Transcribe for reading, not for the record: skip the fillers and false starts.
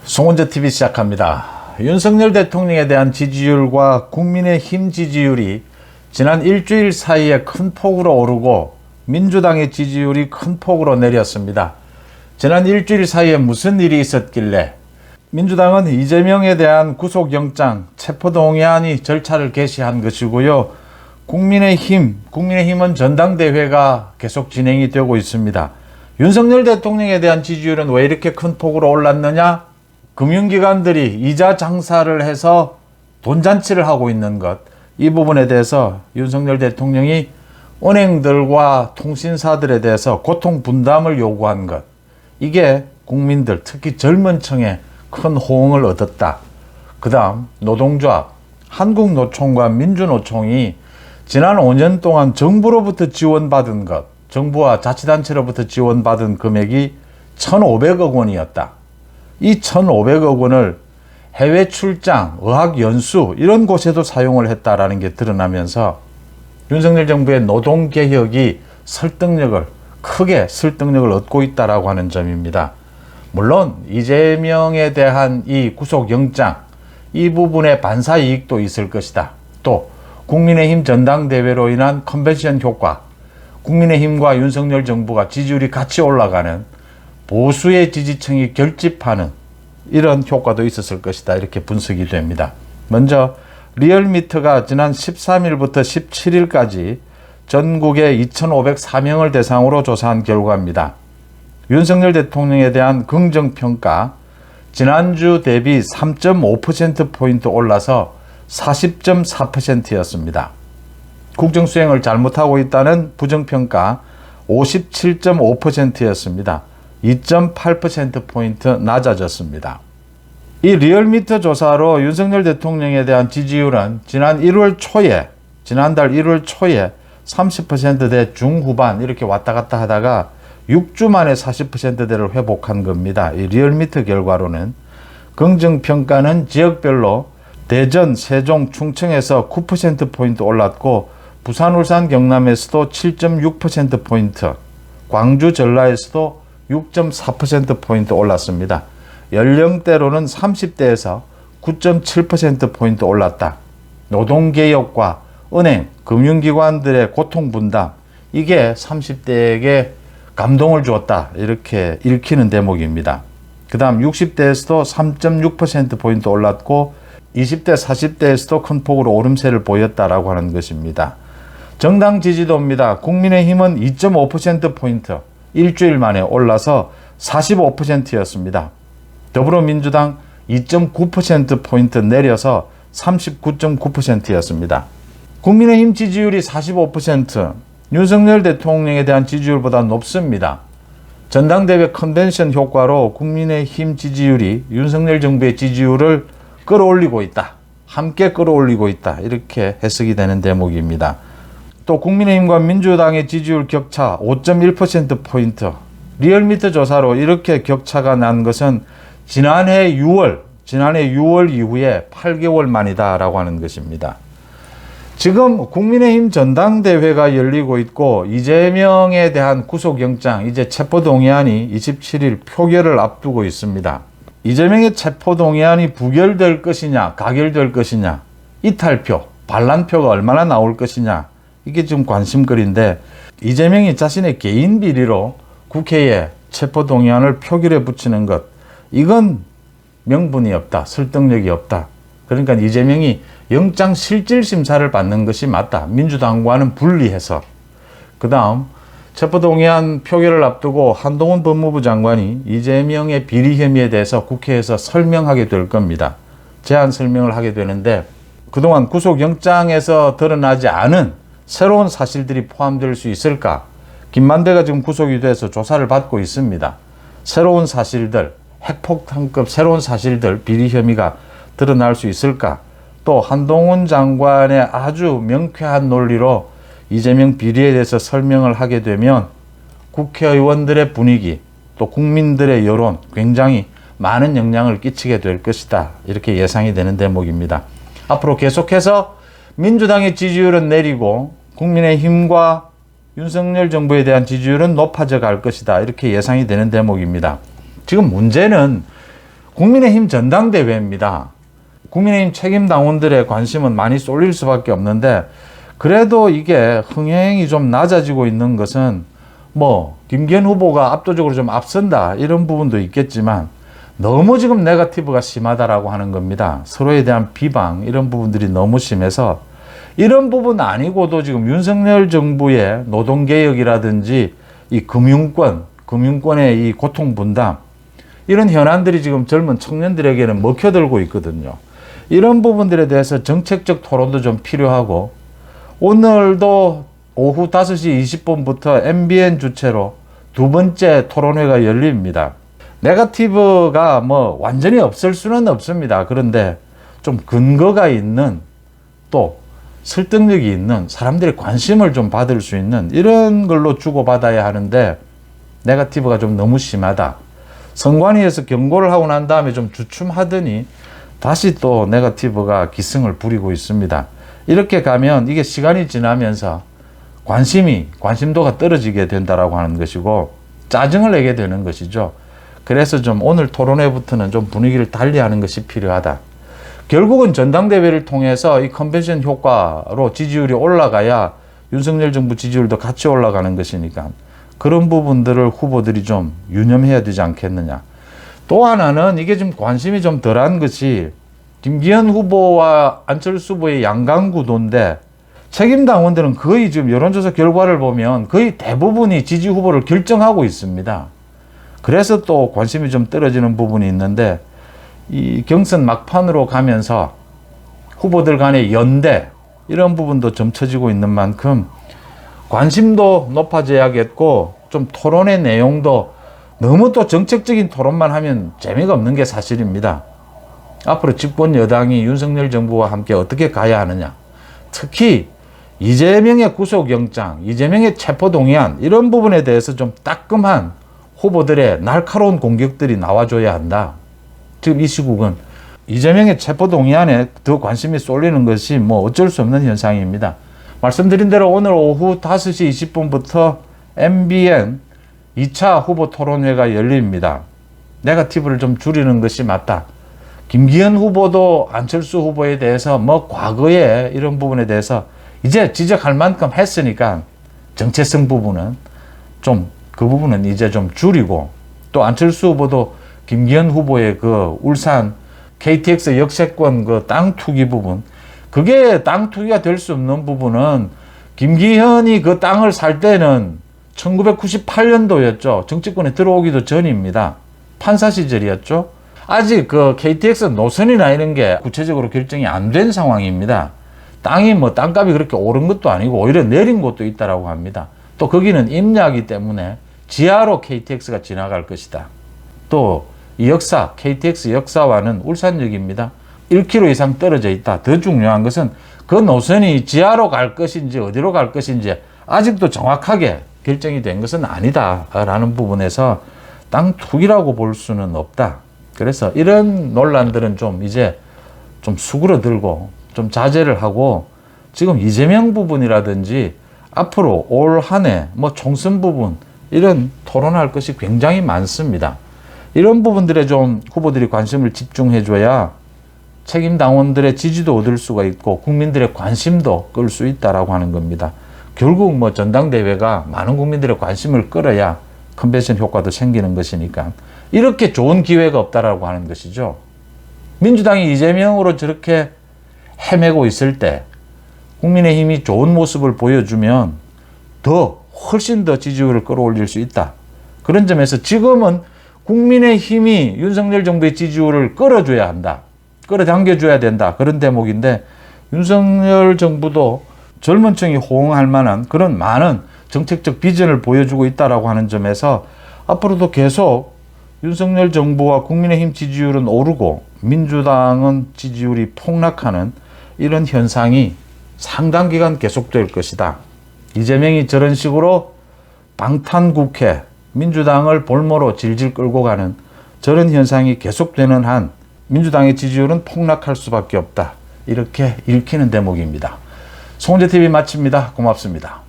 송원재TV 시작합니다. 윤석열 대통령에 대한 지지율과 국민의힘 지지율이 지난 일주일 사이에 큰 폭으로 오르고 민주당의 지지율이 큰 폭으로 내렸습니다. 지난 일주일 사이에 무슨 일이 있었길래 민주당은 이재명에 대한 구속영장, 체포동의안이 절차를 개시한 것이고요. 국민의힘은 전당대회가 계속 진행이 되고 있습니다. 윤석열 대통령에 대한 지지율은 왜 이렇게 큰 폭으로 올랐느냐? 금융기관들이 이자 장사를 해서 돈잔치를 하고 있는 것, 이 부분에 대해서 윤석열 대통령이 은행들과 통신사들에 대해서 고통 분담을 요구한 것, 이게 국민들, 특히 젊은 층에 큰 호응을 얻었다. 그 다음 노동조합, 한국노총과 민주노총이 지난 5년 동안 정부로부터 지원받은 것, 정부와 자치단체로부터 지원받은 금액이 1,500억 원이었다. 이 1,500억 원을 해외 출장, 어학연수 이런 곳에도 사용을 했다라는 게 드러나면서 윤석열 정부의 노동개혁이 크게 설득력을 얻고 있다라고 하는 점입니다. 물론 이재명에 대한 이 구속영장, 이 부분에 반사이익도 있을 것이다. 또 국민의힘 전당대회로 인한 컨벤션 효과, 국민의힘과 윤석열 정부가 지지율이 같이 올라가는 보수의 지지층이 결집하는 이런 효과도 있었을 것이다. 이렇게 분석이 됩니다. 먼저 리얼미터가 지난 13일부터 17일까지 전국의 2,504명을 대상으로 조사한 결과입니다. 윤석열 대통령에 대한 긍정평가 지난주 대비 3.5%포인트 올라서 40.4%였습니다. 국정수행을 잘못하고 있다는 부정평가 57.5%였습니다. 2.8%포인트 낮아졌습니다. 이 리얼미터 조사로 윤석열 대통령에 대한 지지율은 지난달 1월 초에 30%대 중후반 이렇게 왔다 갔다 하다가 6주 만에 40%대를 회복한 겁니다. 이 리얼미터 결과로는 긍정평가는 지역별로 대전, 세종, 충청에서 9%포인트 올랐고 부산, 울산, 경남에서도 7.6%포인트, 광주, 전라에서도 6.4%포인트 올랐습니다. 연령대로는 30대에서 9.7%포인트 올랐다. 노동개혁과 은행, 금융기관들의 고통분담, 이게 30대에게 감동을 주었다. 이렇게 읽히는 대목입니다. 그 다음 60대에서도 3.6%포인트 올랐고 20대, 40대에서도 큰 폭으로 오름세를 보였다라고 하는 것입니다. 정당 지지도입니다. 국민의힘은 2.5%포인트, 일주일 만에 올라서 45%였습니다. 더불어민주당 2.9%포인트 내려서 39.9%였습니다. 국민의힘 지지율이 45%, 윤석열 대통령에 대한 지지율보다 높습니다. 전당대회 컨벤션 효과로 국민의힘 지지율이 윤석열 정부의 지지율을 끌어올리고 있다. 함께 끌어올리고 있다. 이렇게 해석이 되는 대목입니다. 또 국민의힘과 민주당의 지지율 격차 5.1%포인트. 리얼미터 조사로 이렇게 격차가 난 것은 지난해 6월 이후에 8개월 만이다라고 하는 것입니다. 지금 국민의힘 전당대회가 열리고 있고 이재명에 대한 구속영장, 이제 체포동의안이 27일 표결을 앞두고 있습니다. 이재명의 체포동의안이 부결될 것이냐, 가결될 것이냐, 이탈표, 반란표가 얼마나 나올 것이냐, 이게 좀 관심거리인데 이재명이 자신의 개인 비리로 국회에 체포동의안을 표결에 붙이는 것, 이건 명분이 없다, 설득력이 없다. 그러니까 이재명이 영장실질심사를 받는 것이 맞다. 민주당과는 분리해서. 그 다음 체포동의안 표결을 앞두고 한동훈 법무부 장관이 이재명의 비리 혐의에 대해서 국회에서 설명하게 될 겁니다. 제안 설명을 하게 되는데 그동안 구속영장에서 드러나지 않은 새로운 사실들이 포함될 수 있을까? 김만배가 지금 구속이 돼서 조사를 받고 있습니다. 새로운 사실들, 핵폭탄급 새로운 사실들, 비리 혐의가 드러날 수 있을까? 또 한동훈 장관의 아주 명쾌한 논리로 이재명 비리에 대해서 설명을 하게 되면 국회의원들의 분위기, 또 국민들의 여론 굉장히 많은 영향을 끼치게 될 것이다. 이렇게 예상이 되는 대목입니다. 앞으로 계속해서 민주당의 지지율은 내리고 국민의힘과 윤석열 정부에 대한 지지율은 높아져 갈 것이다. 이렇게 예상이 되는 대목입니다. 지금 문제는 국민의힘 전당대회입니다. 국민의힘 책임당원들의 관심은 많이 쏠릴 수밖에 없는데, 그래도 이게 흥행이 좀 낮아지고 있는 것은 뭐 김기현 후보가 압도적으로 좀 앞선다 이런 부분도 있겠지만, 너무 지금 네거티브가 심하다라고 하는 겁니다. 서로에 대한 비방 이런 부분들이 너무 심해서, 이런 부분 아니고도 지금 윤석열 정부의 노동개혁이라든지 이 금융권의 이 고통분담, 이런 현안들이 지금 젊은 청년들에게는 먹혀들고 있거든요. 이런 부분들에 대해서 정책적 토론도 좀 필요하고, 오늘도 오후 5시 20분부터 MBN 주최로 두 번째 토론회가 열립니다. 네거티브가 뭐 완전히 없을 수는 없습니다. 그런데 좀 근거가 있는, 또 설득력이 있는, 사람들의 관심을 좀 받을 수 있는 이런 걸로 주고받아야 하는데, 네거티브가 좀 너무 심하다. 선관위에서 경고를 하고 난 다음에 좀 주춤하더니 다시 또 네거티브가 기승을 부리고 있습니다. 이렇게 가면 이게 시간이 지나면서 관심도가 떨어지게 된다라고 하는 것이고, 짜증을 내게 되는 것이죠. 그래서 좀 오늘 토론회부터는 좀 분위기를 달리하는 것이 필요하다. 결국은 전당대회를 통해서 이 컨벤션 효과로 지지율이 올라가야 윤석열 정부 지지율도 같이 올라가는 것이니까, 그런 부분들을 후보들이 좀 유념해야 되지 않겠느냐. 또 하나는 이게 좀 관심이 좀 덜한 것이 김기현 후보와 안철수 후보의 양강구도인데, 책임당원들은 거의 지금 여론조사 결과를 보면 거의 대부분이 지지 후보를 결정하고 있습니다. 그래서 또 관심이 좀 떨어지는 부분이 있는데, 이 경선 막판으로 가면서 후보들 간의 연대 이런 부분도 점쳐지고 있는 만큼 관심도 높아져야겠고, 좀 토론의 내용도 너무 또 정책적인 토론만 하면 재미가 없는 게 사실입니다. 앞으로 집권 여당이 윤석열 정부와 함께 어떻게 가야 하느냐, 특히 이재명의 구속영장, 이재명의 체포동의안 이런 부분에 대해서 좀 따끔한 후보들의 날카로운 공격들이 나와줘야 한다. 지금 이 시국은 이재명의 체포동의안에 더 관심이 쏠리는 것이 뭐 어쩔 수 없는 현상입니다. 말씀드린 대로 오늘 오후 5시 20분부터 MBN 2차 후보 토론회가 열립니다. 네거티브를 좀 줄이는 것이 맞다. 김기현 후보도 안철수 후보에 대해서 뭐 과거에 이런 부분에 대해서 이제 지적할 만큼 했으니까, 정체성 부분은 좀 그 부분은 이제 좀 줄이고, 또 안철수 후보도 김기현 후보의 그 울산 KTX 역세권 그 땅 투기 부분, 그게 땅 투기가 될 수 없는 부분은 김기현이 그 땅을 살 때는 1998년도였죠. 정치권에 들어오기도 전입니다. 판사 시절이었죠. 아직 그 KTX 노선이나 이런 게 구체적으로 결정이 안 된 상황입니다. 땅이 뭐 땅값이 그렇게 오른 것도 아니고 오히려 내린 곳도 있다라고 합니다. 또 거기는 임야이기 때문에 지하로 KTX가 지나갈 것이다. 또 이 역사, KTX 역사와는 울산역입니다. 1km 이상 떨어져 있다. 더 중요한 것은 그 노선이 지하로 갈 것인지 어디로 갈 것인지 아직도 정확하게 결정이 된 것은 아니다라는 부분에서 땅 투기라고 볼 수는 없다. 그래서 이런 논란들은 좀 이제 좀 수그러들고 좀 자제를 하고, 지금 이재명 부분이라든지 앞으로 올 한 해 뭐 총선 부분 이런 토론할 것이 굉장히 많습니다. 이런 부분들에 좀 후보들이 관심을 집중해줘야 책임당원들의 지지도 얻을 수가 있고 국민들의 관심도 끌 수 있다라고 하는 겁니다. 결국 뭐 전당대회가 많은 국민들의 관심을 끌어야 컨벤션 효과도 생기는 것이니까 이렇게 좋은 기회가 없다라고 하는 것이죠. 민주당이 이재명으로 저렇게 헤매고 있을 때 국민의힘이 좋은 모습을 보여주면 훨씬 더 지지율을 끌어올릴 수 있다. 그런 점에서 지금은 국민의힘이 윤석열 정부의 지지율을 끌어줘야 한다. 끌어당겨줘야 된다. 그런 대목인데, 윤석열 정부도 젊은 층이 호응할 만한 그런 많은 정책적 비전을 보여주고 있다라고 하는 점에서 앞으로도 계속 윤석열 정부와 국민의힘 지지율은 오르고 민주당은 지지율이 폭락하는 이런 현상이 상당 기간 계속될 것이다. 이재명이 저런 식으로 방탄국회, 민주당을 볼모로 질질 끌고 가는 저런 현상이 계속되는 한 민주당의 지지율은 폭락할 수밖에 없다. 이렇게 읽히는 대목입니다. 송은재TV 마칩니다. 고맙습니다.